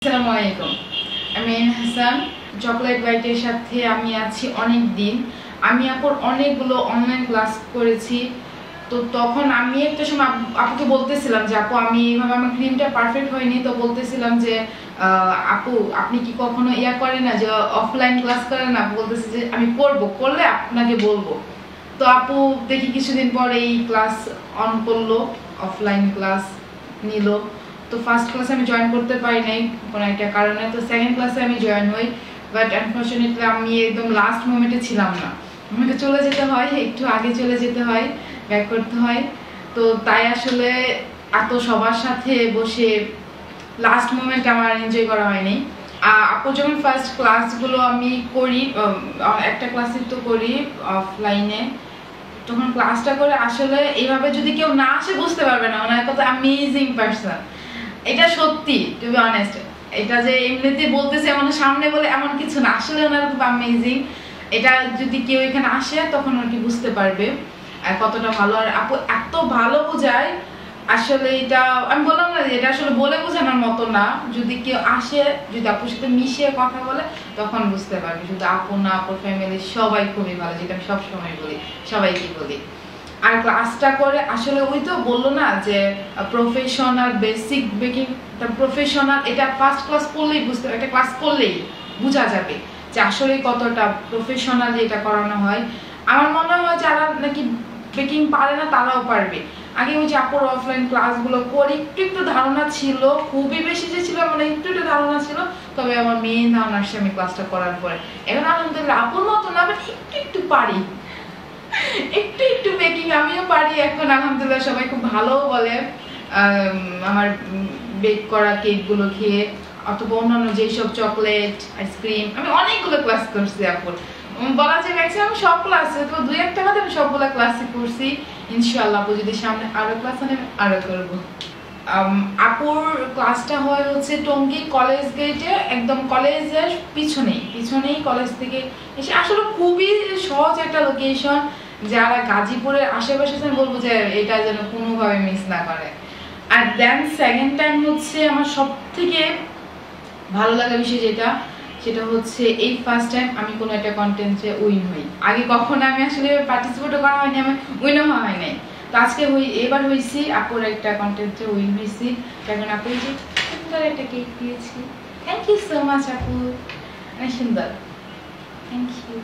আসসালামু আলাইকুম। আমি হাসান। চকলেট বাইটের সাথে আমি আছি অনেক দিন। আমি আপুর অনেকগুলো অনলাইন ক্লাস করেছি। তো তখন আমি একটা সময় আপুকে বলতেছিলাম যে আপু আমি এইভাবে আমার ক্রিমটা পারফেক্ট হয়নি, তো বলতেছিলাম যে আপু আপনি কি কখনো ইয়া করেন না যে অফলাইন ক্লাস করেন না? বলতেছে যে আমি করলে আপনাকে বলবো। তো আপু দেখি কিছুদিন পরে এই ক্লাস অন করলো, অফলাইন ক্লাস নিল। তো ফার্স্ট ক্লাসে আমি জয়েন করতে পারি নাই কোনো একটা কারণে, তো সেকেন্ড ক্লাসে আমি জয়েন হই। বাট আনফর্চুনেটলি আমি একদম লাস্ট মোমেন্টে ছিলাম না, আমাকে চলে যেতে হয়, একটু আগে চলে যেতে হয়, ব্যাক করতে হয়। তো তাই আসলে এত সবার সাথে বসে লাস্ট মোমেন্ট আমার এনজয় করা হয়নি। আপু যখন ফার্স্ট ক্লাসগুলো আমি করি, একটা ক্লাসই তো করি অফলাইনে, তখন ক্লাসটা করে আসলে এইভাবে যদি কেউ না আসে বুঝতে পারবে না ওনার কত অ্যামেজিং পারসন। এটা সত্যি, টু বি অনেস্ট। এটা যে এমনিতে বলতেছে এমন সামনে বলে এমন কিছু না, আসলে ওনার খুব অ্যামেজিং। এটা যদি কেউ এখানে আসে তখন আর কি বুঝতে পারবে আর কতটা ভালো। আর আপু এত ভালো বোঝায়, আসলে এটা আমি বললাম না, এটা আসলে বলে বোঝানোর মতো না। যদি কেউ আসে, যদি আপুর সাথে মিশে কথা বলে তখন বুঝতে পারবে। শুধু আপু না, আপুর ফ্যামিলি সবাই খুবই ভালো, যেটা আমি সবসময় বলি, সবাইকে বলি। আর ক্লাসটা করে আসলে ওই তো বললো না যে প্রফেশনাল বেসিক বেকিং, প্রফেশনাল, এটা ফার্স্ট ক্লাস করলেই বুঝতে পারবে, একটা ক্লাস করলেই বোঝা যাবে যে আসলে কতটা প্রফেশনাল এটা করানো হয়। আমার মনে হয় যারা নাকি বেকিং পারে না তারাও পারবে। আগে ওই যে আপুর অফলাইন ক্লাসগুলো করে একটু ধারণা ছিল, খুবই বেশি যে ছিল মানে একটু ধারণা ছিল, তবে আমার মেইন ধারণা আসছে আমি ক্লাসটা করার পরে। এখন আলহামদুলিল্লাহ আপুর মতো না, বাট একটু পারি, একটু বেকিং আমিও পারি এখন আলহামদুলিল্লাহ। সবাই খুব ভালো বলে আমার বেক করা কেকগুলো খেয়ে, অথবা অন্যান্য যেসব চকলেট, আইসক্রিম, আমি অনেকগুলো ক্লাস করছি আপুর, বলা যায় ম্যাক্সিমাম সব ক্লাসে, তো দুই একটা কথা আমি সবগুলো ক্লাসে করছি। ইনশাআল্লাহ আপু যদি সামনে আরো ক্লাস আনে আরো করবো। আপুর ক্লাসটা হয় হচ্ছে টঙ্গী কলেজ গেটে, একদম কলেজের পিছনেই কলেজ থেকে এসে। আসলে খুবই সহজ একটা লোকেশন, যারা গাজীপুরের আশেপাশে আমি বলবো যে এটা যেন কোনোভাবে মিস না করে। আর দেন সেকেন্ড টাইম হচ্ছে আমার সব থেকে ভালো লাগা বিষয় সেটা হচ্ছে এই ফার্স্ট টাইম আমি কোনো একটা কন্টেন্টে উইন হই। আগে কখনো আমি আসলে পার্টিসিপেটও করা হয়নি, আমি উইনও হওয়া হয় নাই। তো আজকে এবার হয়েছি, আপুর একটা কন্টেন্টে উইন হয়েছি। এখন আপু যে সুন্দর একটা কেক দিয়েছি, থ্যাংক ইউ সো মাচ আপু, অনেক সুন্দর, থ্যাংক ইউ।